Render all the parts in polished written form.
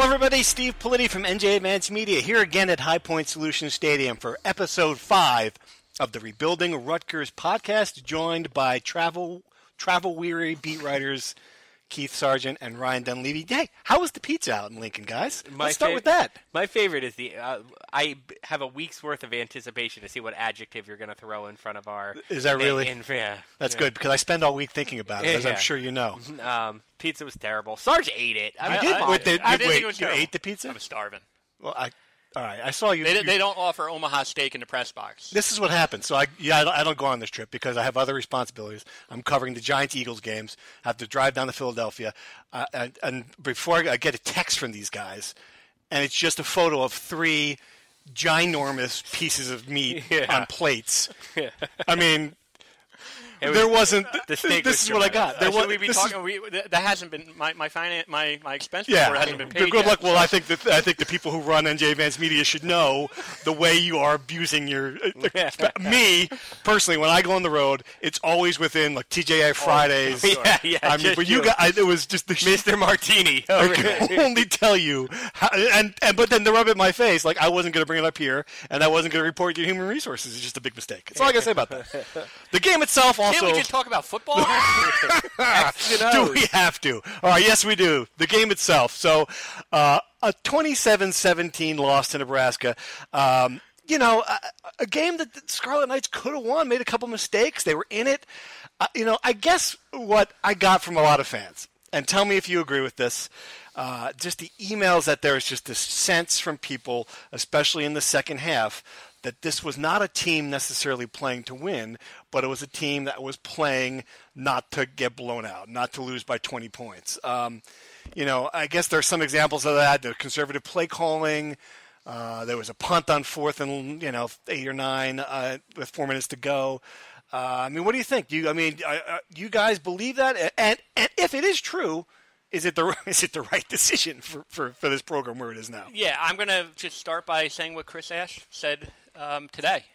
Hello, everybody. Steve Politi from NJ Advanced Media here again at High Point Solutions Stadium for Episode 5 of the Rebuilding Rutgers podcast, joined by travel-weary beat writers Keith Sargent and Ryan Dunleavy. Hey, how was the pizza out in Lincoln, guys? Let's start with that. My favorite is I have a week's worth of anticipation to see what adjective you're going to throw in front of our... Is that really? Yeah. That's good, because I spend all week thinking about it, as I'm sure you know. Pizza was terrible. Sarge ate it. I didn't think it was you terrible. ate the pizza? I was starving. Well, all right, I saw you. They don't offer Omaha steak in the press box. This is what happened. So I don't go on this trip because I have other responsibilities. I'm covering the Giants-Eagles games. I have to drive down to Philadelphia. And before I get a text from these guys, and it's just a photo of 3 ginormous pieces of meat on plates. Yeah. I mean... There wasn't. The steak this is what I got. Should we be talking? That hasn't been my expense report hasn't been paid. Good luck. Well, I think the people who run NJ Advanced Media should know the way you are abusing your. Me personally, when I go on the road, it's always within like TJI Fridays. Yeah. I mean, but you guys, it was just the Mr. Martini. I can only tell you, but then the rub in my face, like I wasn't going to bring it up here, and I wasn't going to report you to Human Resources. It's just a big mistake. That's all I got to say about that. The game itself also. Can't we just talk about football? Do we have to? All right, yes, we do. The game itself. So, a 27-17 loss to Nebraska. A game that the Scarlet Knights could have won, made a couple mistakes. They were in it. I guess what I got from a lot of fans, and tell me if you agree with this, just the emails that there was just this sense from people, especially in the second half, that this was not a team necessarily playing to win, but it was a team that was playing not to get blown out, not to lose by 20 points. I guess there's some examples of that. The conservative play calling. There was a punt on 4th and 8 or 9 with 4 minutes to go. What do you think? You guys believe that? And if it is true, is it the right decision for this program where it is now? Yeah, I'm going to just start by saying what Chris Ash said today,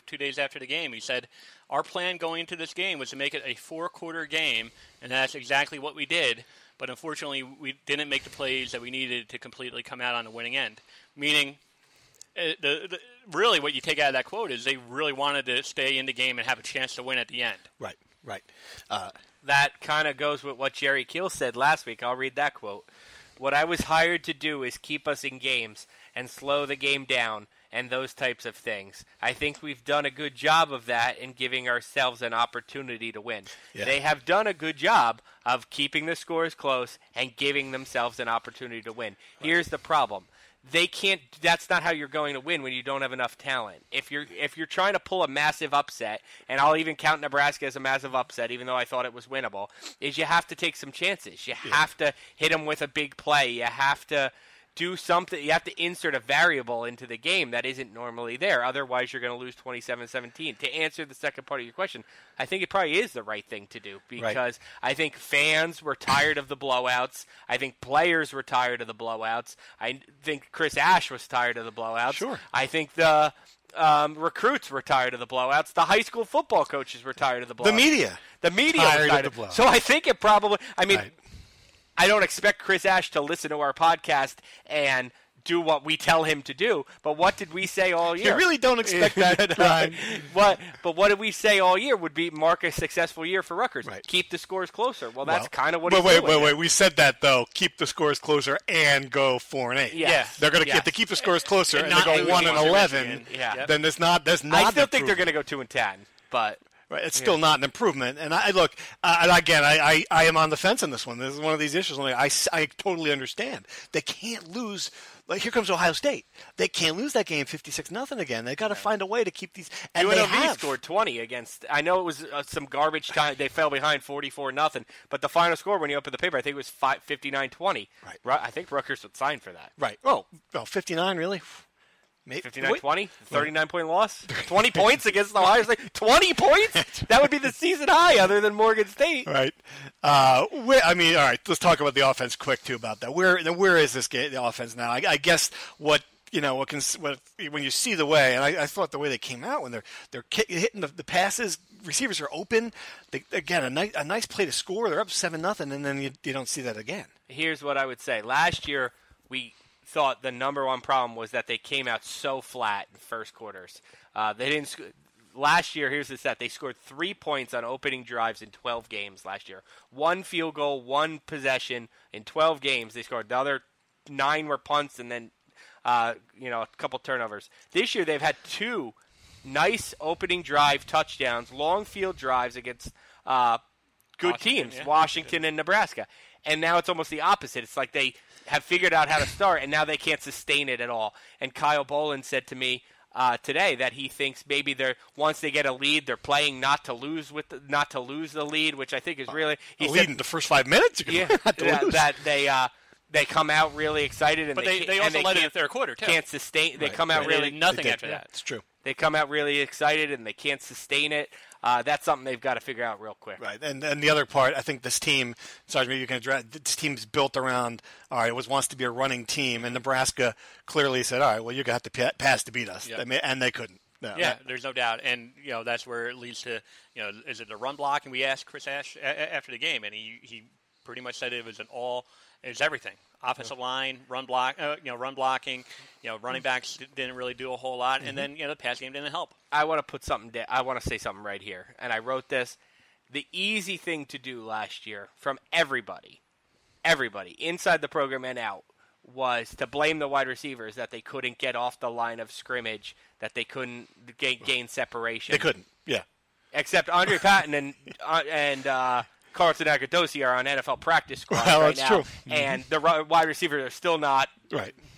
2 days after the game. He said, our plan going into this game was to make it a 4-quarter game, and that's exactly what we did. But unfortunately, we didn't make the plays that we needed to completely come out on the winning end. Meaning, really what you take out of that quote is they really wanted to stay in the game and have a chance to win at the end. Right. That kind of goes with what Jerry Keel said last week. I'll read that quote. What I was hired to do is keep us in games and slow the game down and those types of things. I think we've done a good job of that in giving ourselves an opportunity to win. Yeah. They have done a good job of keeping the scores close and giving themselves an opportunity to win. Right. Here's the problem. They can't. That's not how you're going to win when you don't have enough talent. If you're trying to pull a massive upset, and I'll even count Nebraska as a massive upset, even though I thought it was winnable, is you have to take some chances. You have to hit them with a big play. You have to do something. You have to insert a variable into the game that isn't normally there. Otherwise, you're going to lose 27-17. To answer the second part of your question, I think it probably is the right thing to do because I think fans were tired of the blowouts. I think players were tired of the blowouts. I think Chris Ash was tired of the blowouts. Sure. I think the recruits were tired of the blowouts. The high school football coaches were tired of the blowouts. The media tired was tired of the blowouts. So I think it probably – Right. I don't expect Chris Ash to listen to our podcast and do what we tell him to do, but what did we say all year? You really don't expect that, Brian. But what did we say all year would be mark a successful year for Rutgers? Right. Keep the scores closer. Well, that's kind of what he's doing. Wait. We said that, though. Keep the scores closer and go 4-8. Yeah. They're going to get to keep the scores closer and they go 1-11. Yeah. Then that's not I still think they're going to go 2-10, but... Right, it's still not an improvement. And I am on the fence on this one. This is one of these issues. I totally understand. They can't lose. Like, here comes Ohio State. They can't lose that game 56-0 again. They've got to find a way to keep these. And UNLV scored 20 against. I know it was some garbage time. They fell behind 44-0. But the final score when you open the paper, I think it was 59-20. Right. I think Rutgers would sign for that. Right. Oh, 59 really? 59-20, 39-point loss, 20 points against Ohio State. 20 points? That would be the season high, other than Morgan State. Right. All right. Let's talk about the offense quick too. About that. Where is this game? The offense now? I guess when you see the way, and I thought the way they came out when they're hitting the passes, receivers are open. Again, a nice play to score. They're up 7-0, and then you don't see that again. Here's what I would say. Last year, we thought the number one problem was that they came out so flat in first quarters. They didn't. Last year, here's the stat: they scored 3 points on opening drives in 12 games last year. 1 field goal, 1 possession in 12 games. They scored. The other 9 were punts, and then a couple turnovers. This year, they've had 2 nice opening drive touchdowns, long field drives against good teams, Washington and Nebraska. And now it's almost the opposite. It's like they have figured out how to start, and now they can't sustain it at all. And Kyle Bolin said to me today that he thinks maybe once they get a lead, they're playing not to lose the lead, which I think is really lead in the first 5 minutes. Yeah, that they come out really excited, and but they also led in the third quarter too. Can't sustain. They come out they really did nothing after that. It's true. They come out really excited, and they can't sustain it. That's something they've got to figure out real quick. Right, and the other part, I think this team, sorry, maybe you can address, this team's built around, all right, it wants to be a running team, and Nebraska clearly said, all right, well, you're going to have to pass to beat us, and they couldn't. No, there's no doubt, and that's where it leads to, is it the run block? And we asked Chris Ash after the game, and he pretty much said it was everything. Offensive line, run blocking, running backs didn't really do a whole lot, and then the pass game didn't help. I want to put something. I want to say something right here, and I wrote this. The easy thing to do last year from everybody inside the program and out, was to blame the wide receivers that they couldn't get off the line of scrimmage, that they couldn't gain separation. They couldn't, yeah. Except Andre Patton and Carlton Agudosi are on NFL practice squad right now. True. And the wide receivers are still not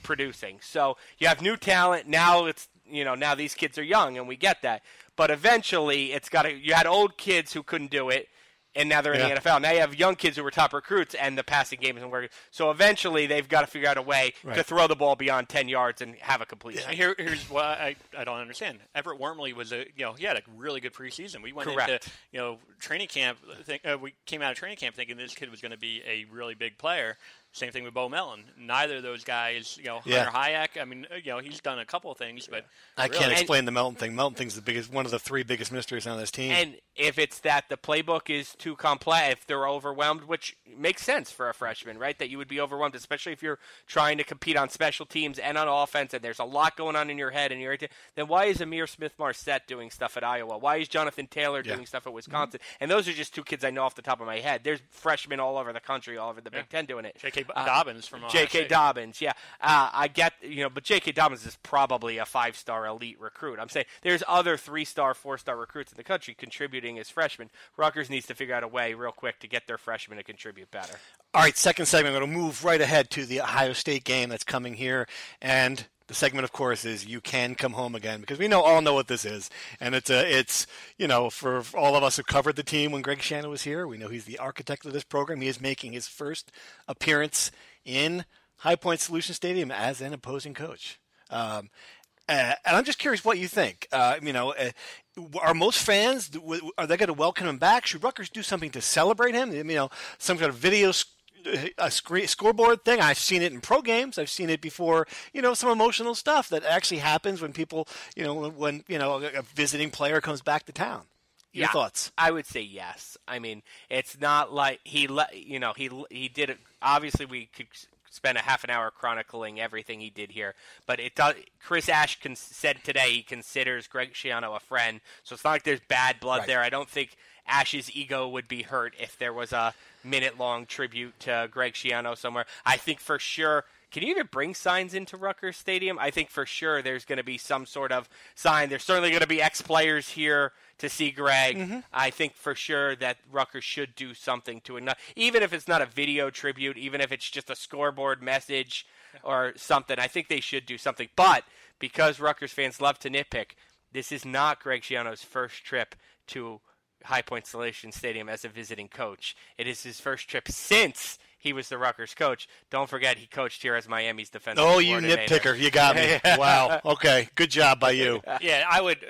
producing. So you have new talent. Now it's now these kids are young, and we get that. But eventually, you had old kids who couldn't do it, and now they're in the NFL. Now you have young kids who were top recruits, and the passing game isn't working. So eventually, they've got to figure out a way to throw the ball beyond 10 yards and have a complete season. Here's what I don't understand. Everett Wormley was he had a really good preseason. We went into training camp. We came out of training camp thinking this kid was going to be a really big player. Same thing with Bo Mellon. Neither of those guys, Hunter Hayek. I mean, he's done a couple of things, but I can't explain the Melton thing. Melton thing's one of the 3 biggest mysteries on this team. And if it's that the playbook is too complex, if they're overwhelmed, which makes sense for a freshman, right? That you would be overwhelmed, especially if you're trying to compete on special teams and on offense, and there's a lot going on in your head, and then why is Amir Smith-Marset doing stuff at Iowa? Why is Jonathan Taylor doing stuff at Wisconsin? And those are just 2 kids I know off the top of my head. There's freshmen all over the country, all over the Big Ten doing it. J.K. Dobbins from J.K. Dobbins, I get, but J.K. Dobbins is probably a 5-star elite recruit. I'm saying there's other 3-star, 4-star recruits in the country contributing as freshmen. Rutgers needs to figure out a way real quick to get their freshmen to contribute better. All right, second segment. I'm going to move right ahead to the Ohio State game that's coming here, and the segment, of course, is You Can Come Home Again, because we all know what this is. And it's for all of us who covered the team when Greg Schiano was here, we know he's the architect of this program. He is making his first appearance in High Point Solution Stadium as an opposing coach. And I'm just curious what you think. Are most fans, are they going to welcome him back? Should Rutgers do something to celebrate him? Some kind of video scoreboard thing. I've seen it in pro games. I've seen it before, some emotional stuff that actually happens when people, when a visiting player comes back to town. Your thoughts? I would say yes. I mean, it's not like he did it. Obviously, we could spend a half an hour chronicling everything he did here, but it does. Chris Ash said today he considers Greg Schiano a friend, so it's not like there's bad blood there. I don't think Ash's ego would be hurt if there was a minute-long tribute to Greg Schiano somewhere. I think for sure. Can you even bring signs into Rutgers Stadium? I think for sure there's going to be some sort of sign. There's certainly going to be ex-players here to see Greg. Mm-hmm. I think for sure that Rutgers should do something to it. Even if it's not a video tribute, even if it's just a scoreboard message or something, I think they should do something. But because Rutgers fans love to nitpick, this is not Greg Schiano's first trip to High Point Solution Stadium as a visiting coach. It is his first trip since he was the Rutgers coach. Don't forget he coached here as Miami's defensive coordinator. Oh, you nitpicker. You got me. Wow. Okay. Good job by you. Yeah, I would,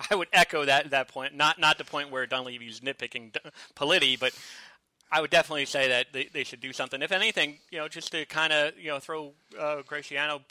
I would echo that point. Not the point where Dunleavy's nitpicking Politi, but I would definitely say that they should do something. If anything, just to kind of, throw Greg Schiano,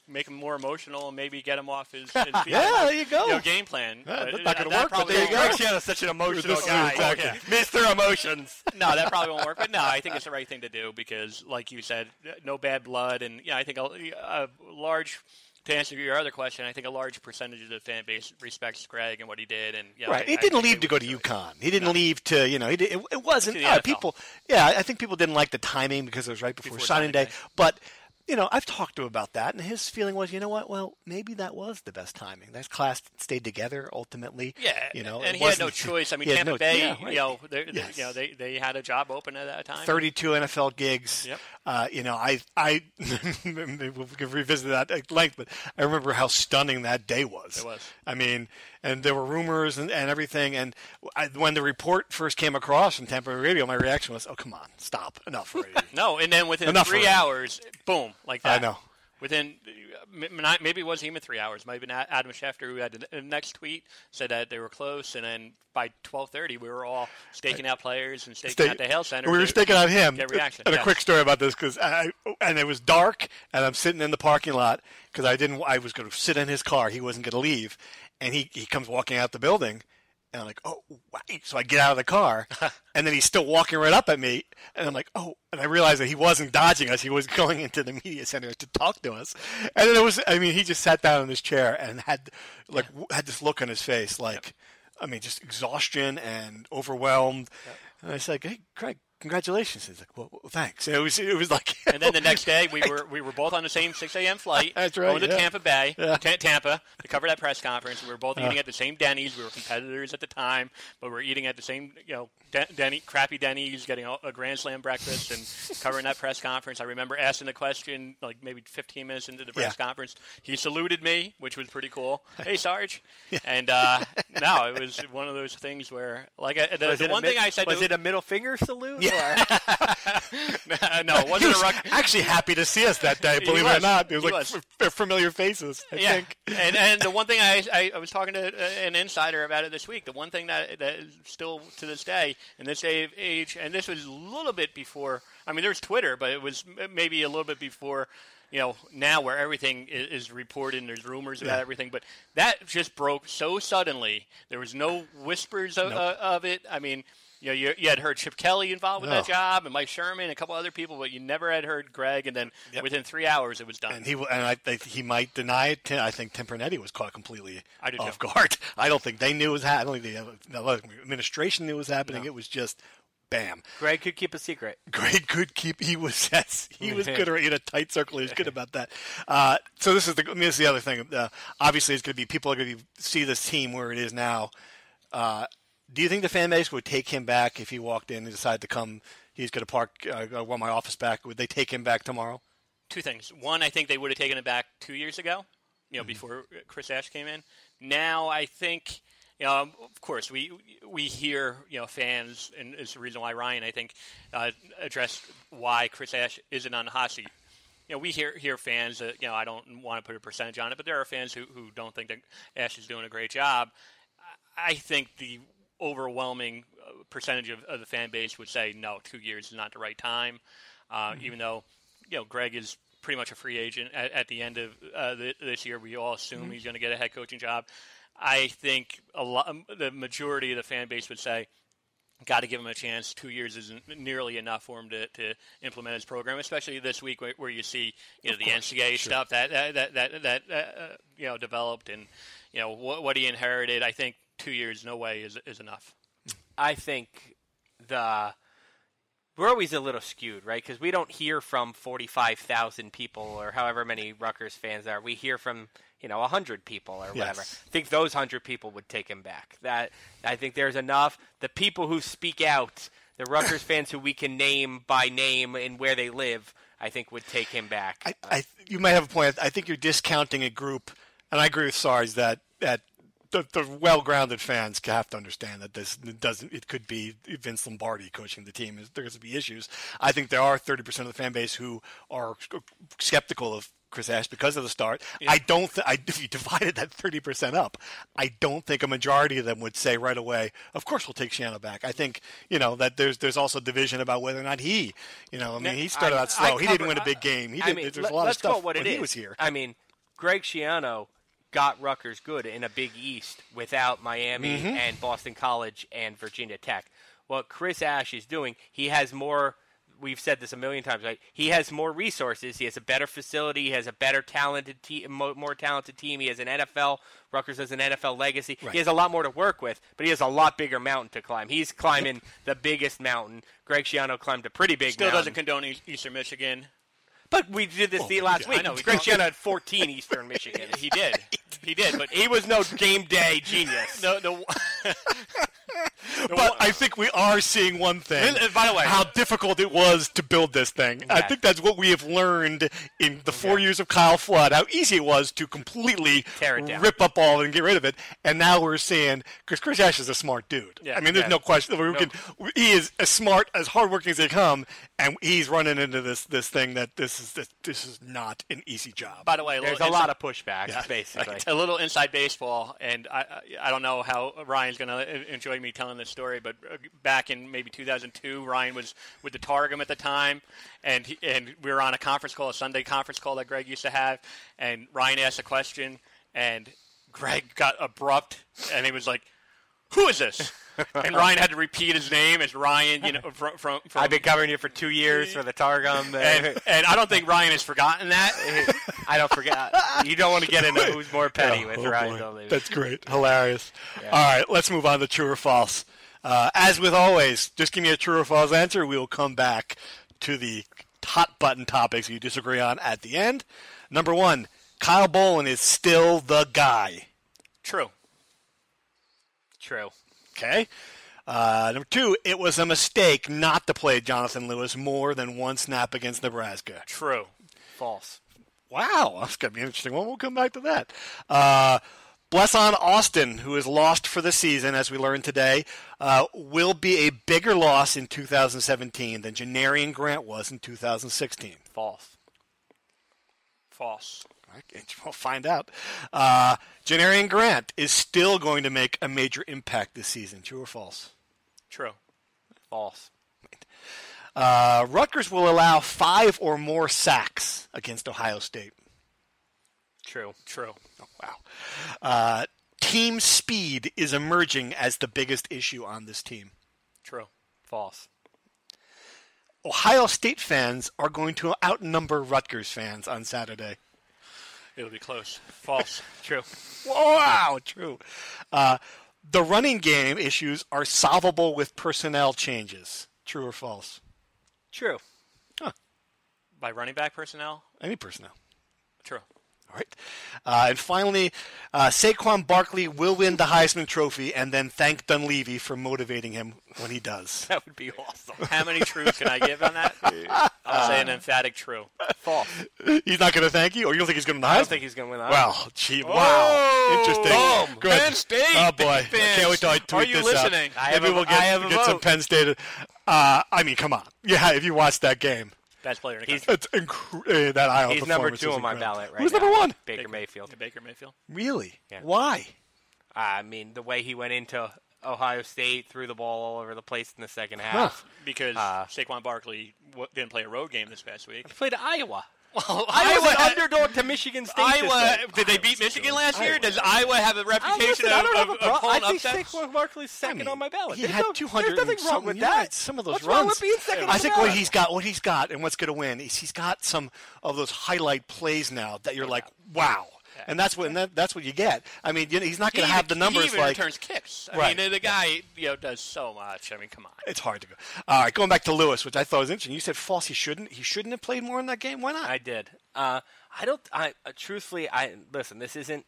make him more emotional and maybe get him off his there you go. Game plan. That's not going to work, but there you go. Greg Schiano's such an emotional guy. Exactly. Mr. Emotions. No, that probably won't work. But no, I think it's the right thing to do because, like you said, no bad blood. And, I think a large – to answer your other question, I think a large percentage of the fan base respects Greg and what he did, and right. He didn't leave to go to UConn. He didn't leave to It wasn't people. Yeah, I think people didn't like the timing because it was right before signing day. But I've talked to him about that, and his feeling was, you know what? Well, maybe that was the best timing. That class stayed together ultimately. Yeah, and he had no choice. I mean, Tampa Bay, they had a job open at that time. 32 NFL gigs. Yep. I maybe we can revisit that at length, but I remember how stunning that day was. It was. I mean, and there were rumors and everything. And when the report first came across from Tampa Bay Radio, my reaction was, "Oh, come on, stop, enough already." No, and then within 3 hours, boom, like that. I know. Within maybe it wasn't even 3 hours. Might have been Adam Schefter who had the next tweet said that they were close, and then by 12:30 we were all staking out players and staking out the Hale Center. We were staking out him. Get reaction. And a quick story about this because and it was dark, and I'm sitting in the parking lot because I was going to sit in his car. He wasn't going to leave, and he comes walking out the building. And I'm like, oh, wow. So I get out of the car, and then he's still walking right up at me. And I'm like, oh. And I realized that he wasn't dodging us. He was going into the media center to talk to us. And then he just sat down in his chair and had this look on his face, just exhaustion and overwhelmed. Yep. And I said, hey, Craig, congratulations. He's like, well, thanks. And it was like. And then the next day, we were both on the same 6 a.m. flight. That's right. Going to Tampa Bay, Tampa, to cover that press conference. We were both eating at the same Denny's. We were competitors at the time, but we were eating at the same, crappy Denny's, getting a Grand Slam breakfast and covering that press conference. I remember asking the question, maybe 15 minutes into the press conference. He saluted me, which was pretty cool. Hey, Sarge. Yeah. And no, it was one of those things where, the one thing I said was it a middle finger salute? Yeah. No, it wasn't actually happy to see us that day, believe it or not. It was familiar faces, I think. And the one thing I was talking to an insider about it this week, the one thing that is still to this day, in this day of age, and this was a little bit before, there's Twitter, but it was maybe a little bit before, now where everything is reported and there's rumors about everything, but that just broke so suddenly. There was no whispers of it. You had heard Chip Kelly involved with that job, and Mike Sherman, and a couple other people, but you never had heard Greg. And then within 3 hours, it was done. And I think he might deny it. I think Tim Pernetti was caught completely off guard. I don't think they knew it was happening. I don't think the administration knew it was happening. No. It was just bam. Greg could keep a secret. Greg could keep. He was good in a tight circle. He was good about that. So this is the other thing. Obviously, it's going to be people are going to see this team where it is now. Do you think the fan base would take him back if he walked in and decided to come? He's going to park. I want my office back. Would they take him back tomorrow? Two things. One, I think they would have taken it back 2 years ago. Before Chris Ash came in. Now I think, of course, we hear fans, and it's the reason why Ryan I think addressed why Chris Ash isn't on the hot seat. We hear fans that I don't want to put a percentage on it, but there are fans who don't think that Ash is doing a great job. I think the overwhelming percentage of the fan base would say no, 2 years is not the right time. Even though Greg is pretty much a free agent at the end of this year, we all assume he's going to get a head coaching job. I think the majority of the fan base would say, got to give him a chance. 2 years isn't nearly enough for him to implement his program, especially this week where you see the NCAA stuff that developed and what he inherited. I think 2 years, no way is enough. I think we're always a little skewed, right? Because we don't hear from 45,000 people or however many Rutgers fans are. We hear from 100 people or whatever. Yes. I think those 100 people would take him back. That I think there's enough. The people who speak out, the Rutgers fans who we can name by name and where they live, I think would take him back. You might have a point. I think you're discounting a group, and I agree with Sarge that the well-grounded fans have to understand that it could be Vince Lombardi coaching the team. There's going to be issues. I think there are 30% of the fan base who are skeptical of Chris Ash because of the start. Yeah. I don't. If you divided that 30% up, I don't think a majority of them would say right away, "Of course, we'll take Schiano back." I think that there's also division about whether or not he, he started out slow. He didn't win a big game. There's a lot of stuff when he was here. I mean, Greg Schiano got Rutgers good in a Big East without Miami and Boston College and Virginia Tech. What Chris Ash is doing, he has more. We've said this a million times, right? He has more resources. He has a better facility. He has a better talented team, more talented team. He has an NFL. Rutgers has an NFL legacy. Right. He has a lot more to work with, but he has a lot bigger mountain to climb. He's climbing the biggest mountain. Greg Schiano climbed a pretty big mountain. Still doesn't condone Eastern Michigan. But we did this last week. I know. Greg Schiano had 14 Eastern Michigan. He did. He did, but he was no game day genius. But I think we are seeing one thing. By the way, how difficult it was to build this thing. Yeah. I think that's what we have learned in the 4 years of Kyle Flood, how easy it was to completely rip up all and get rid of it. And now we're seeing, because Chris Ash is a smart dude. Yeah. I mean, there's no question. He is as smart, as hardworking as they come, and he's running into this thing that this is not an easy job. By the way, there's a lot of pushback, basically. A little inside baseball, and I don't know how Ryan's going to enjoy me telling this story, but back in maybe 2002, Ryan was with the Targum at the time, and we were on a Sunday conference call that Greg used to have, and Ryan asked a question, and Greg got abrupt, and he was like, "Who is this?" And Ryan had to repeat his name as Ryan, from I've been covering you for 2 years for the Targum. And I don't think Ryan has forgotten that. I don't forget. You don't want to get into who's more petty with Ryan. That's great. Hilarious. Yeah. All right, let's move on to true or false. As with always, just give me a true or false answer. We will come back to the hot button topics you disagree on at the end. Number 1, Kyle Bolin is still the guy. True. Okay. Number 2, it was a mistake not to play Jonathan Lewis more than one snap against Nebraska. True. False. Wow, that's going to be an interesting one. We'll come back to that. Blesson Austin, who is lost for the season, as we learned today, will be a bigger loss in 2017 than Janarian Grant was in 2016. False. We'll find out. Janarian Grant is still going to make a major impact this season. True or false? True. False. Rutgers will allow 5 or more sacks against Ohio State. True. Oh, wow. Team speed is emerging as the biggest issue on this team. True. False. Ohio State fans are going to outnumber Rutgers fans on Saturday. It'll be close. False. True. Wow, true. The running game issues are solvable with personnel changes. True or false? True. Huh. By running back personnel? Any personnel. True. All right. And finally, Saquon Barkley will win the Heisman Trophy and then thank Dunleavy for motivating him when he does. That would be awesome. How many truths can I give on that? I'll say an emphatic true. False. He's not going to thank you? Or you don't think he's going to win the Heisman? I don't think he's going to win the Heisman. Well, gee, wow. Interesting. Boom. Penn State. Oh, boy. I can't wait till I tweet this out. Are you listening? Maybe we'll get some Penn State. I mean, come on. Yeah, if you watch that game. Best player in the country. That Iowa he's number 2 on my ballot right Who's now. number 1? Baker Mayfield. Baker Mayfield. Really? Yeah. Why? I mean, the way he went into Ohio State, threw the ball all over the place in the second half. Because Saquon Barkley didn't play a road game this past week. He played Iowa. Well, Iowa was an underdog to Michigan State. Did they beat Michigan last year? Does Iowa have a reputation of pulling upsets? I think Saquon Barkley's second on my ballot. He had 200. There's nothing wrong with that. Some of those What's runs. wrong with being second on I the think ballot? what he's got, and what's going to win is he's got some of those highlight plays now that you're like, wow. Yeah. And that's what you get. I mean, he's not going to have the numbers he even like returns kicks. Right. I mean, the guy does so much. I mean, come on. It's hard to go. All right, going back to Lewis, which I thought was interesting. You said false. He shouldn't have played more in that game. Why not? I did. Truthfully, listen. This isn't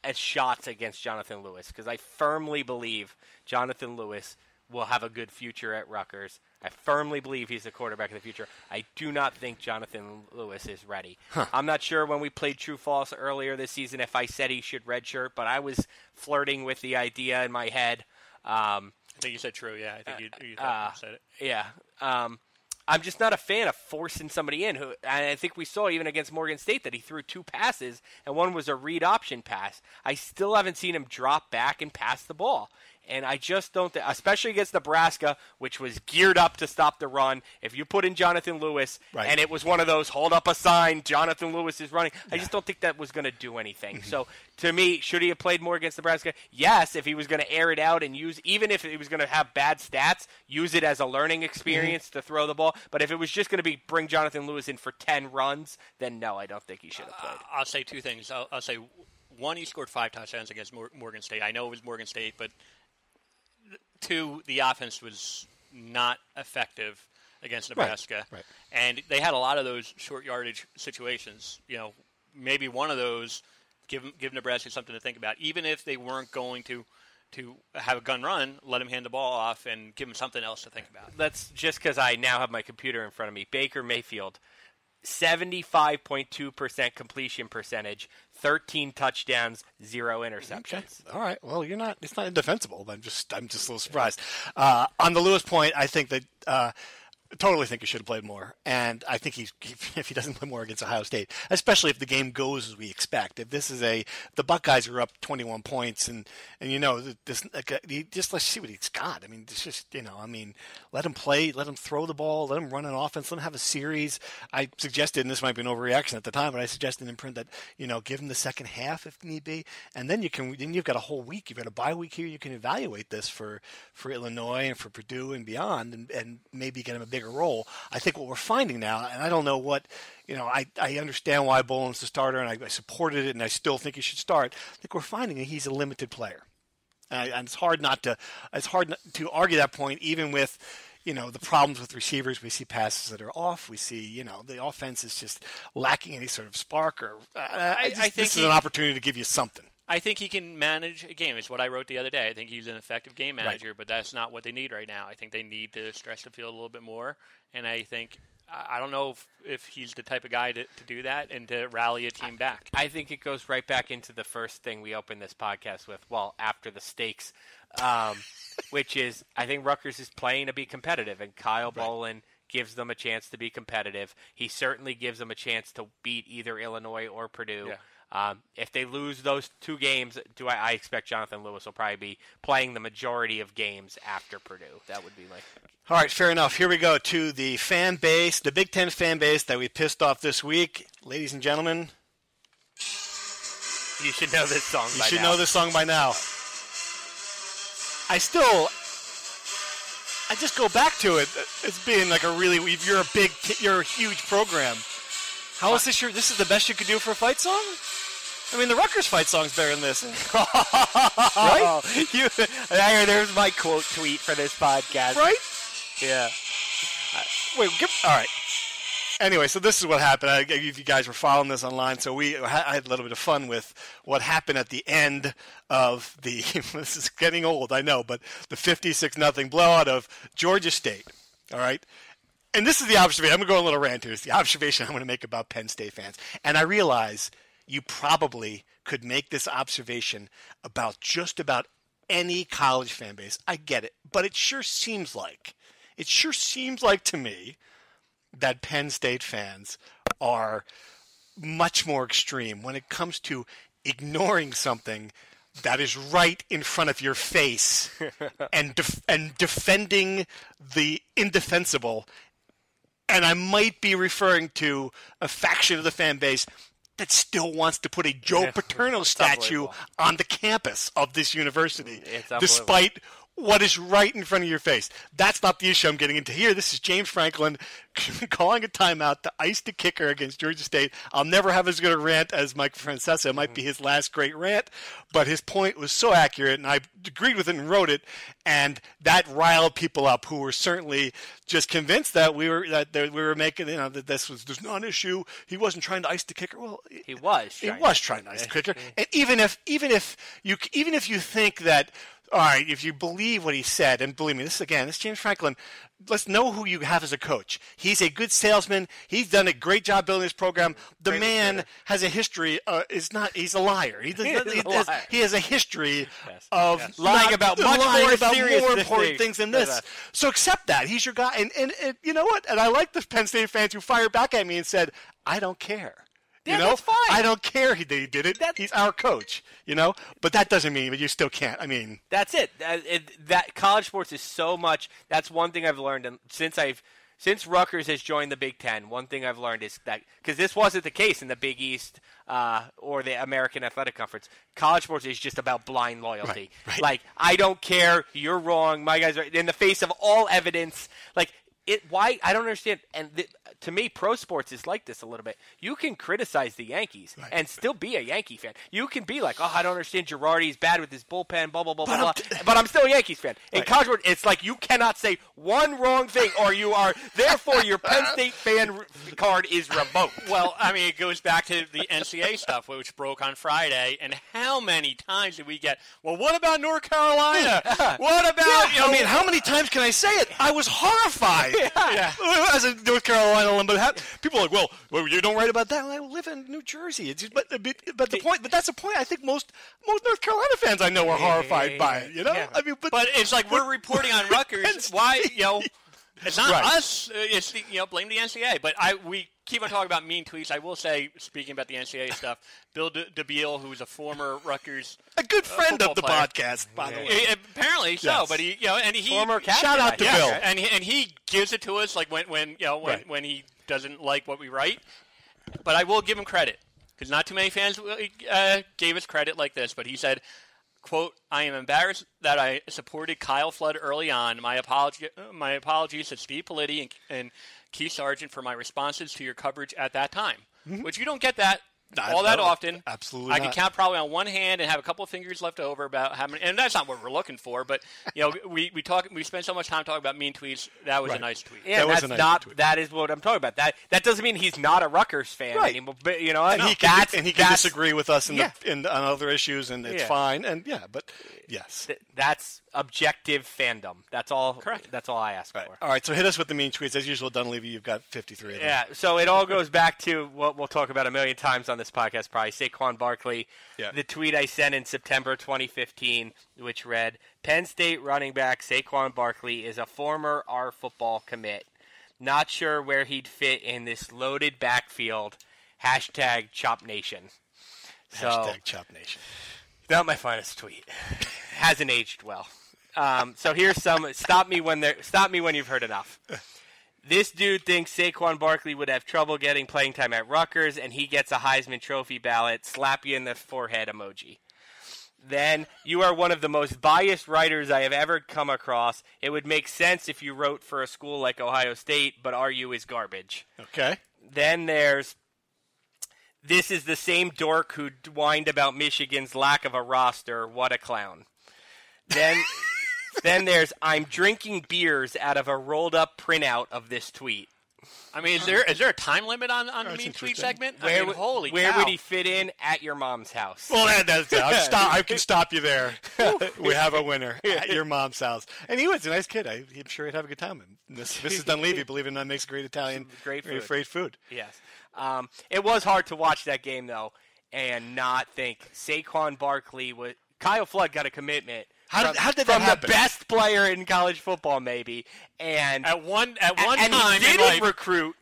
as shots against Jonathan Lewis because I firmly believe Jonathan Lewis will have a good future at Rutgers. I firmly believe he's the quarterback of the future. I do not think Jonathan Lewis is ready. I'm not sure when we played True False earlier this season if I said he should redshirt, but I was flirting with the idea in my head. I think you said true, yeah. I think you said it. Yeah. I'm just not a fan of forcing somebody in. And I think we saw even against Morgan State that he threw 2 passes, and one was a read option pass. I still haven't seen him drop back and pass the ball. And I just don't think, especially against Nebraska, which was geared up to stop the run, if you put in Jonathan Lewis, and it was one of those, hold up a sign, Jonathan Lewis is running, I just don't think that was going to do anything. So, to me, should he have played more against Nebraska? Yes, if he was going to air it out and use, even if he was going to have bad stats, use it as a learning experience to throw the ball. But if it was just going to be bring Jonathan Lewis in for 10 runs, then no, I don't think he should have played. I'll say 2 things. I'll say, one, he scored 5 touchdowns against Morgan State. I know it was Morgan State, but 2, the offense was not effective against Nebraska. Right. And they had a lot of those short yardage situations. Maybe one of those give Nebraska something to think about. Even if they weren't going to have a gun run, let him hand the ball off and give him something else to think about. That's just because I now have my computer in front of me. Baker Mayfield, 75.2% completion percentage, 13 touchdowns, 0 interceptions. Okay. All right. Well, it's not indefensible. I'm just a little surprised. On the Lewis point, I think that totally think he should have played more, and I think if he doesn't play more against Ohio State, especially if the game goes as we expect, if this is the Buckeyes are up 21 points, and this let's see what he's got. I mean, it's just let him play, let him throw the ball, let him run an offense, let him have a series. I suggested, and this might be an overreaction at the time, but I suggested in print that give him the second half if need be, and then you've got a whole week, you've got a bye week here, you can evaluate this for Illinois and for Purdue and beyond, and maybe get him a bigger role. I think what we're finding now, and I don't know what, I understand why Bolin's the starter, and I supported it, and I still think he should start. I think we're finding that he's a limited player, and it's hard to argue that point, even with the problems with receivers. We see passes that are off. We see the offense is just lacking any sort of spark. Or I think this is an opportunity to give you something. I think he can manage a game. It's what I wrote the other day. I think he's an effective game manager, but that's not what they need right now. I think they need to stretch the field a little bit more, and I think I don't know if he's the type of guy to do that and to rally a team back. I think it goes right back into the first thing we opened this podcast with, after the stakes, which is I think Rutgers is playing to be competitive, and Kyle Bolin gives them a chance to be competitive. He certainly gives them a chance to beat either Illinois or Purdue. Yeah. If they lose those 2 games, I expect Jonathan Lewis will probably be playing the majority of games after Purdue. That would be my... All right, fair enough. Here we go to the fan base, the Big Ten fan base that we pissed off this week. Ladies and gentlemen. You should know this song by now. You should know this song by now. I just go back to it as being like you're a huge program. How is this this is the best you could do for a fight song? I mean, the Rutgers fight song's better than this. Right? There's my quote tweet for this podcast. Right? Yeah. All right. Anyway, so this is what happened. If you guys were following this online, so I had a little bit of fun with what happened at the end of the, this is getting old, I know, but the 56-0 blowout of Georgia State. All right? And this is the observation. I'm going to go on a little rant here. It's the observation I'm going to make about Penn State fans. And I realize you probably could make this observation about just about any college fan base. I get it. But it sure seems like to me that Penn State fans are much more extreme when it comes to ignoring something that is right in front of your face and defending the indefensible. And I might be referring to a faction of the fan base that still wants to put a Joe Paterno statue on the campus of this university, despite what is right in front of your face. That's not the issue I'm getting into here. This is James Franklin calling a timeout to ice the kicker against Georgia State. I'll never have as good a rant as Mike Francesa. It might be his last great rant, but his point was so accurate, and I agreed with it and wrote it, and that riled people up who were certainly just convinced that we were making, that there's not an issue. He wasn't trying to ice the kicker. Well, he was trying to ice the kicker. And even if you think that all right, if you believe what he said, and believe me, this is James Franklin. Let's know who you have as a coach. He's a good salesman. He's done a great job building this program. The man has a history. He's a liar. He has a history of lying about much more important things than this. So accept that. He's your guy. And you know what? And I like the Penn State fans who fired back at me and said, I don't care. Yeah, that's fine. I don't care that he did it. He's our coach, But that doesn't mean that you still can't. I mean, that's it. That college sports is so much. That's one thing I've learned, and since Rutgers has joined the Big Ten, one thing I've learned is that because this wasn't the case in the Big East or the American Athletic Conference, college sports is just about blind loyalty. Right. Like, I don't care. You're wrong. My guys are in the face of all evidence. Like. Why I don't understand, and to me, pro sports is like this a little bit. You can criticize the Yankees and still be a Yankee fan. You can be like, I don't understand Girardi's bad with his bullpen, blah blah blah blah, but I'm still a Yankees fan. In college sports, it's like you cannot say one wrong thing, or you are therefore your Penn State fan card is revoked. Well, I mean, it goes back to the NCAA stuff, which broke on Friday, and how many times did we get? Well, what about North Carolina? What about I mean, how many times can I say it? I was horrified. Yeah. As a North Carolina alum, people are like, well, you don't write about that. I live in New Jersey. But that's the point. I think most North Carolina fans I know are horrified by it. Yeah. I mean, but it's like we're reporting on Rutgers. Why, it's not us. It's blame the NCAA. But we keep on talking about mean tweets. I will say, speaking about the NCAA stuff, Bill DeBeal, who's a former Rutgers a good friend of the player, podcast, by the way. Apparently so, but he former captain, shout out to Bill, and he gives it to us like when he doesn't like what we write. But I will give him credit because not too many fans gave us credit like this. But he said, quote, I am embarrassed that I supported Kyle Flood early on. My apologies to Steve Politi and Keith Sargent for my responses to your coverage at that time. Mm-hmm. Which you don't get that all that often. Absolutely I can count probably on one hand and have a couple of fingers left over about how many, and that's not what we're looking for, but we spend so much time talking about mean tweets. That was a nice tweet. Yeah, that is what I'm talking about. That doesn't mean he's not a Rutgers fan anymore. But, and he can disagree with us on other issues, and it's fine. And but yes, that's objective fandom. That's all. Correct. That's all I ask for. All right, so hit us with the mean tweets as usual. Dunleavy, you've got 53 of them. Yeah. So it all goes back to what we'll talk about a million times on this podcast, probably Saquon Barkley. Yeah. The tweet I sent in September 2015, which read, Penn State running back Saquon Barkley is a former R football commit. Not sure where he'd fit in this loaded backfield. # Chop Nation. So, # Chop Nation. Not my finest tweet. Hasn't aged well. So here's some. Stop me when you've heard enough. This dude thinks Saquon Barkley would have trouble getting playing time at Rutgers, and he gets a Heisman Trophy ballot. Slap you in the forehead emoji. Then, you are one of the most biased writers I have ever come across. It would make sense if you wrote for a school like Ohio State, but RU is garbage. Okay. Then there's, this is the same dork who whined about Michigan's lack of a roster. What a clown. Then there's, I'm drinking beers out of a rolled-up printout of this tweet. I mean, is there a time limit on the mean tweet segment? Holy cow. Where would he fit in? At your mom's house. Well, that's it. I can stop you there. We have a winner at your mom's house. And he was a nice kid. I'm sure he'd have a good time. Mrs. Dunleavy, believe it or not, makes great Italian, great food. Yes. It was hard to watch that game, though, and not think Saquon Barkley would. Kyle Flood got a commitment. How did that happen? From the best player in college football, maybe, and at one time, he didn't recruit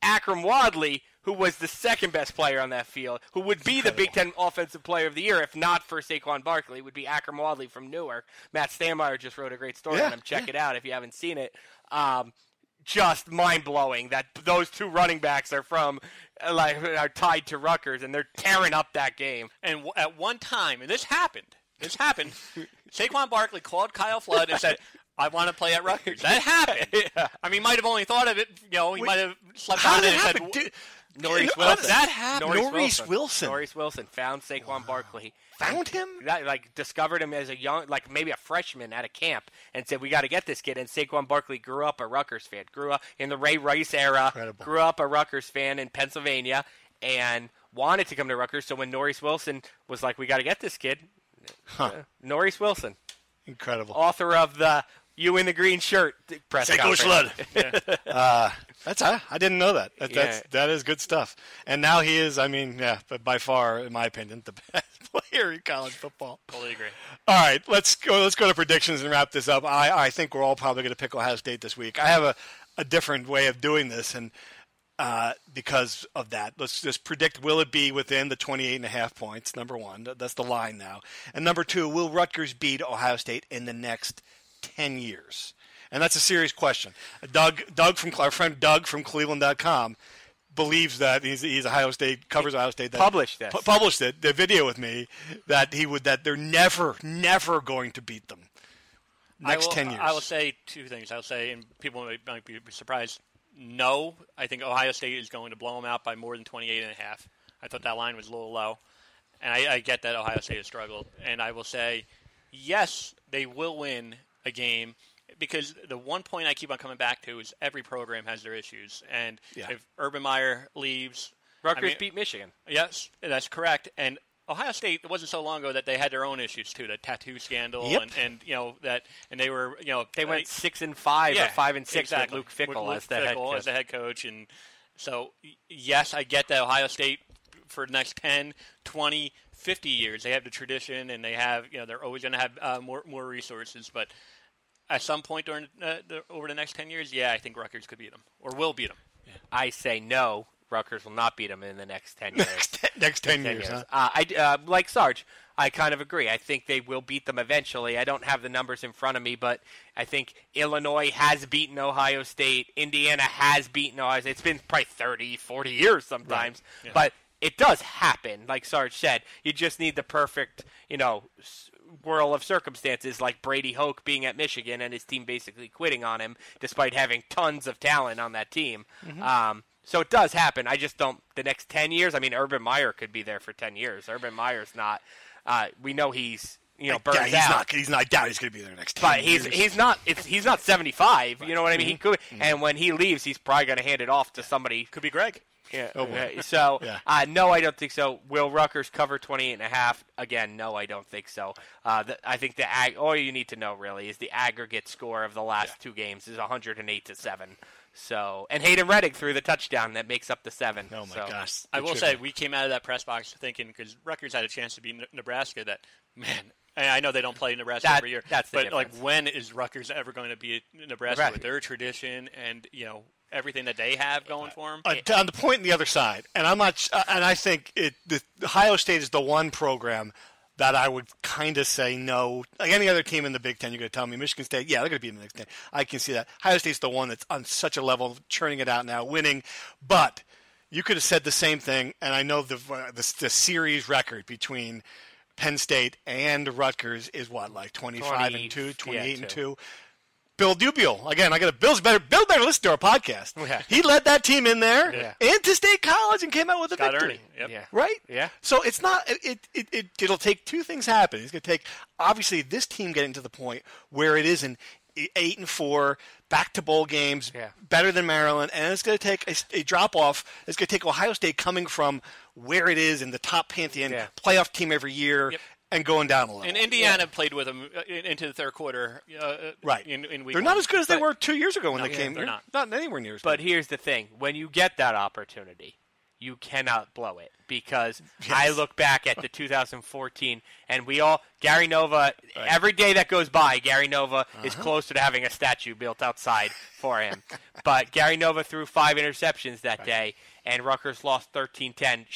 Akram Wadley, who was the second best player on that field, who would be the Big Ten Offensive Player of the Year if not for Saquon Barkley. It would be Akram Wadley from Newark. Matt Stanmeyer just wrote a great story on him. Check it out if you haven't seen it. Just mind-blowing that those two running backs are are tied to Rutgers, and they're tearing up that game. And at one time, and this happened, Saquon Barkley called Kyle Flood and said, I want to play at Rutgers. That happened. Yeah. I mean, he might have only thought of it, he might have slept on it and said, Norris Wilson. That happened. Norris Wilson. Norris Wilson found Saquon Barkley. Found him? Discovered him as a young, maybe a freshman at a camp, and said, we got to get this kid. And Saquon Barkley grew up a Rutgers fan. Grew up in the Ray Rice era. Incredible. Grew up a Rutgers fan in Pennsylvania, and wanted to come to Rutgers. So when Norris Wilson was like, we got to get this kid, Norris Wilson. Incredible. Author of the "You in the Green Shirt" press conference. I didn't know that. That is good stuff. And now he is, but by far, in my opinion, the best player in college football. Totally agree. All right, let's go to predictions and wrap this up. I think we're all probably going to pick Ohio State this week. I have a different way of doing this, and because of that, let's just predict: will it be within the 28.5 points? Number one, that's the line now. And number two, will Rutgers beat Ohio State in the next 10 years? And that's a serious question. Our friend Doug from Cleveland.com believes that he's Ohio State, covers Ohio State. That published it, the video with me, that they're never going to beat them next 10 years. I will say two things. I'll say, and people might be surprised, no, I think Ohio State is going to blow them out by more than 28.5. I thought that line was a little low. And I get that Ohio State has struggled. And I will say, yes, they will win a game, because the one point I keep on coming back to is every program has their issues. And if Urban Meyer leaves... Rutgers beat Michigan. Yes, that's correct. And Ohio State, it wasn't so long ago that they had their own issues too, the tattoo scandal, and they were, they went 6-5 or 5-6 exactly. with Luke Fickell as the head coach. And so, yes, I get that Ohio State for the next 10, 20, 50 years, they have the tradition, and they have, they're always going to have more resources. But at some point during over the next 10 years, I think Rutgers could beat them or will beat them. Yeah. I say no. Rutgers will not beat them in the next 10 years. next 10 years. Huh? I like Sarge. I kind of agree. I think they will beat them eventually. I don't have the numbers in front of me, but I think Illinois has beaten Ohio State. Indiana has beaten Ohio State. It's been probably 30, 40 years sometimes. Right. Yeah. But it does happen, like Sarge said. You just need the perfect, whirl of circumstances, like Brady Hoke being at Michigan and his team basically quitting on him despite having tons of talent on that team. Mm-hmm. So it does happen. I just don't. The next 10 years. Urban Meyer could be there for 10 years. Urban Meyer's not. We know he's burns out. He's not down. He's going to be there next 10 years. But he's not 75. Right. You know what I mean? Mm-hmm. He could. Mm-hmm. And when he leaves, he's probably going to hand it off to somebody. Could be Greg. Yeah. Oh, so no, I don't think so. Will Rutgers cover 28.5? Again, no, I don't think so. I think all you need to know really is the aggregate score of the last two games is 108-7. So, and Hayden Reddick threw the touchdown that makes up the 7. Oh my gosh! I will say we came out of that press box thinking, because Rutgers had a chance to beat Nebraska, that and I know they don't play Nebraska every year, but difference. When is Rutgers ever going to beat Nebraska with their tradition and everything that they have going for them? On the point on the other side, and I'm not, and I think Ohio State is the one program that I would kind of say no. Like any other team in the Big Ten, you're going to tell me Michigan State, they're going to be in the next 10. I can see that. Ohio State's the one that's on such a level, churning it out now, winning. But you could have said the same thing, and I know the series record between Penn State and Rutgers is what, like 25-2, 28-2. Bill Dubiel. Again, Bill better listen to our podcast. Yeah. He led that team in there into State College and came out with a victory. Yep. Yeah. Right? Yeah. So it's not it'll take two things happen. It's going to take obviously this team getting to the point where it is an 8-4, back to bowl games, better than Maryland, and it's going to take a drop off. It's going to take Ohio State coming from where it is in the top pantheon, playoff team every year. Yep. And going down a little. And Indiana played with them into the third quarter. Right. In week They're not as good as they were 2 years ago when they came. They're not anywhere near as good. But here's the thing. When you get that opportunity, you cannot blow it. Because I look back at the 2014, and Gary Nova, every day that goes by, Gary Nova is closer to having a statue built outside for him. But Gary Nova threw 5 interceptions that day, and Rutgers lost 13-10.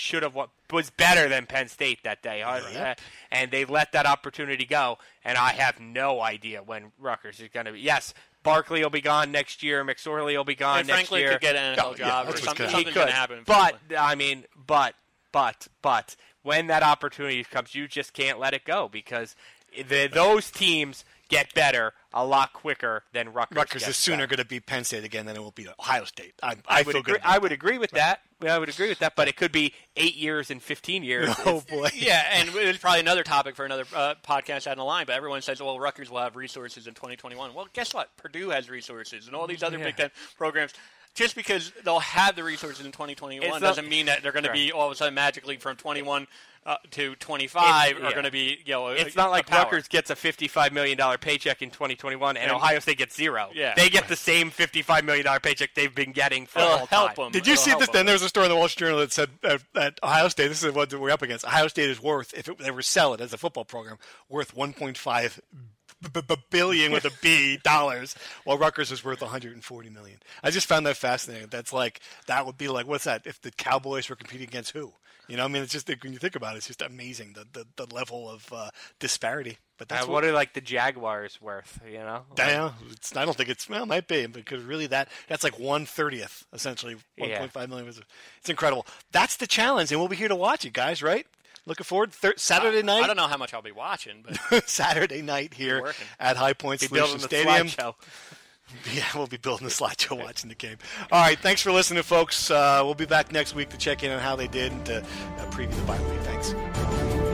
Was better than Penn State that day. And they let that opportunity go, and I have no idea when Rutgers is going to be. Yes, Barkley will be gone next year. McSorley will be gone next year. Frankly, could get an NFL job or something. Something's going to happen. But when that opportunity comes, you just can't let it go, because those teams get better a lot quicker than Rutgers. Rutgers is sooner going to beat Penn State again than it will beat Ohio State. I would agree with that. I would agree with that, but it could be 8 years and 15 years. Oh, boy. Yeah, and it's probably another topic for another podcast down the line, but everyone says, well, Rutgers will have resources in 2021. Well, guess what? Purdue has resources, and all these other Big Ten programs. just because they'll have the resources in 2021 doesn't mean that they're going to be all of a sudden magically from 21 to 25 are going to be, it's not like Rutgers gets a $55 million paycheck in 2021 and Ohio State gets zero. Yeah. They get the same $55 million paycheck they've been getting for the whole time. Did you see this? Then there's a story in the Wall Street Journal that said that Ohio State, this is what we're up against, Ohio State is worth, if they were sell it as a football program, worth $1.5 billion with a B dollars, while Rutgers is worth $140 million. I just found that fascinating. That would be like, what's that? If the Cowboys were competing against who? It's just, when you think about it, it's just amazing the level of disparity. But that's what are like the Jaguars worth? Yeah, I don't think it might be, because really that's like 1/30th essentially. 1.5 million. It's incredible. That's the challenge, and we'll be here to watch it, guys. Right? Looking forward. Saturday night. I don't know how much I'll be watching, but Saturday night here at High Point Solutions Stadium. Yeah, we'll be building the slideshow watching the game. All right, thanks for listening, folks. We'll be back next week to check in on how they did and to preview the bye week. Thanks.